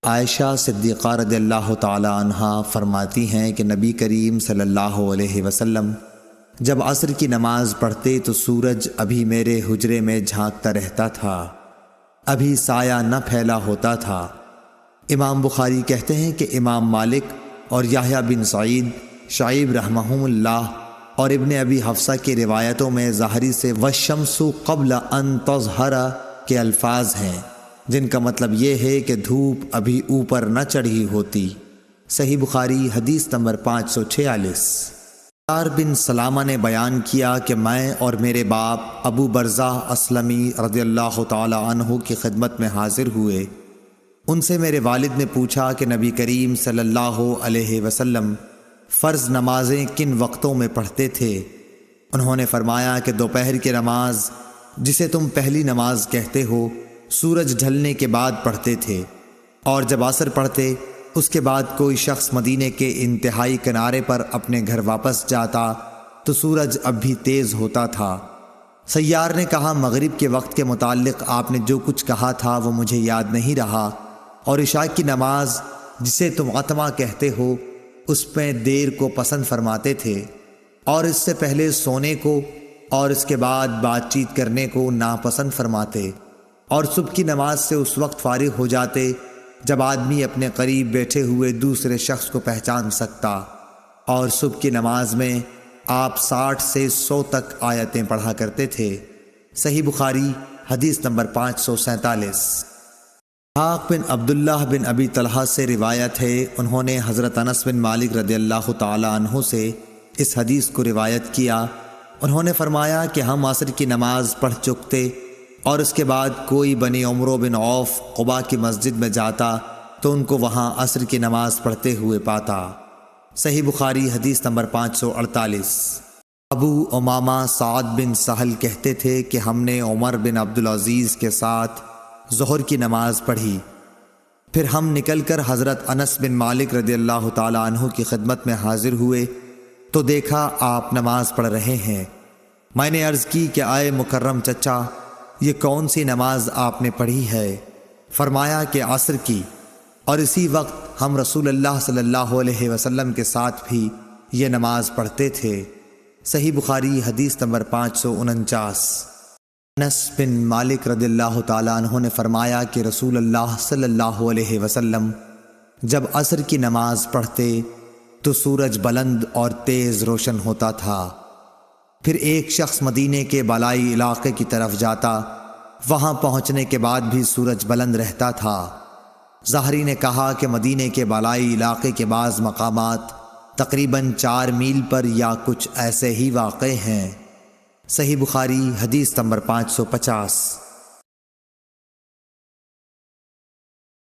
عائشہ صدیقہ رضی اللہ تعالی عنہا فرماتی ہیں کہ نبی کریم صلی اللہ علیہ وسلم جب عصر کی نماز پڑھتے تو سورج ابھی میرے حجرے میں جھانکتا رہتا تھا، ابھی سایہ نہ پھیلا ہوتا تھا۔ امام بخاری کہتے ہیں کہ امام مالک اور یحییٰ بن سعید، شعیب رحمہم اللہ اور ابن ابی حفصہ کی روایتوں میں ظاہری سے والشمس قبل ان تظہر کے الفاظ ہیں، جن کا مطلب یہ ہے کہ دھوپ ابھی اوپر نہ چڑھی ہوتی۔ صحیح بخاری حدیث نمبر 546۔ عمر بن سلامہ نے بیان کیا کہ میں اور میرے باپ ابو برزہ اسلمی رضی اللہ تعالی عنہ کی خدمت میں حاضر ہوئے۔ ان سے میرے والد نے پوچھا کہ نبی کریم صلی اللہ علیہ وسلم فرض نمازیں کن وقتوں میں پڑھتے تھے؟ انہوں نے فرمایا کہ دوپہر کی نماز، جسے تم پہلی نماز کہتے ہو، سورج ڈھلنے کے بعد پڑھتے تھے، اور جب عصر پڑھتے اس کے بعد کوئی شخص مدینے کے انتہائی کنارے پر اپنے گھر واپس جاتا تو سورج اب بھی تیز ہوتا تھا۔ سیار نے کہا مغرب کے وقت کے متعلق آپ نے جو کچھ کہا تھا وہ مجھے یاد نہیں رہا، اور عشاء کی نماز جسے تم عتمہ کہتے ہو اس میں دیر کو پسند فرماتے تھے، اور اس سے پہلے سونے کو اور اس کے بعد بات چیت کرنے کو ناپسند فرماتے، اور صبح کی نماز سے اس وقت فارغ ہو جاتے جب آدمی اپنے قریب بیٹھے ہوئے دوسرے شخص کو پہچان سکتا، اور صبح کی نماز میں آپ 60 سے 100 تک آیتیں پڑھا کرتے تھے۔ صحیح بخاری حدیث نمبر 547۔ اسحاق بن عبداللہ بن ابی طلحہ سے روایت ہے، انہوں نے حضرت انس بن مالک رضی اللہ تعالی عنہ سے اس حدیث کو روایت کیا۔ انہوں نے فرمایا کہ ہم عصر کی نماز پڑھ چکتے، اور اس کے بعد کوئی بنی عمرو بن عوف قباء کی مسجد میں جاتا تو ان کو وہاں عصر کی نماز پڑھتے ہوئے پاتا۔ صحیح بخاری حدیث نمبر 548۔ ابو امامہ سعد بن سہل کہتے تھے کہ ہم نے عمر بن عبدالعزیز کے ساتھ ظہر کی نماز پڑھی، پھر ہم نکل کر حضرت انس بن مالک رضی اللہ تعالی عنہ کی خدمت میں حاضر ہوئے تو دیکھا آپ نماز پڑھ رہے ہیں۔ میں نے عرض کی کہ آئے مکرم چچا، یہ کون سی نماز آپ نے پڑھی ہے؟ فرمایا کہ عصر کی، اور اسی وقت ہم رسول اللہ صلی اللہ علیہ وسلم کے ساتھ بھی یہ نماز پڑھتے تھے۔ صحیح بخاری حدیث نمبر 549۔ انس بن مالک رضی اللہ تعالیٰ عنہ نے فرمایا کہ رسول اللہ صلی اللہ علیہ وسلم جب عصر کی نماز پڑھتے تو سورج بلند اور تیز روشن ہوتا تھا، پھر ایک شخص مدینے کے بالائی علاقے کی طرف جاتا، وہاں پہنچنے کے بعد بھی سورج بلند رہتا تھا۔ ظاہری نے کہا کہ مدینے کے بالائی علاقے کے بعض مقامات تقریباً 4 میل پر یا کچھ ایسے ہی واقع ہیں۔ صحیح بخاری حدیث نمبر 550۔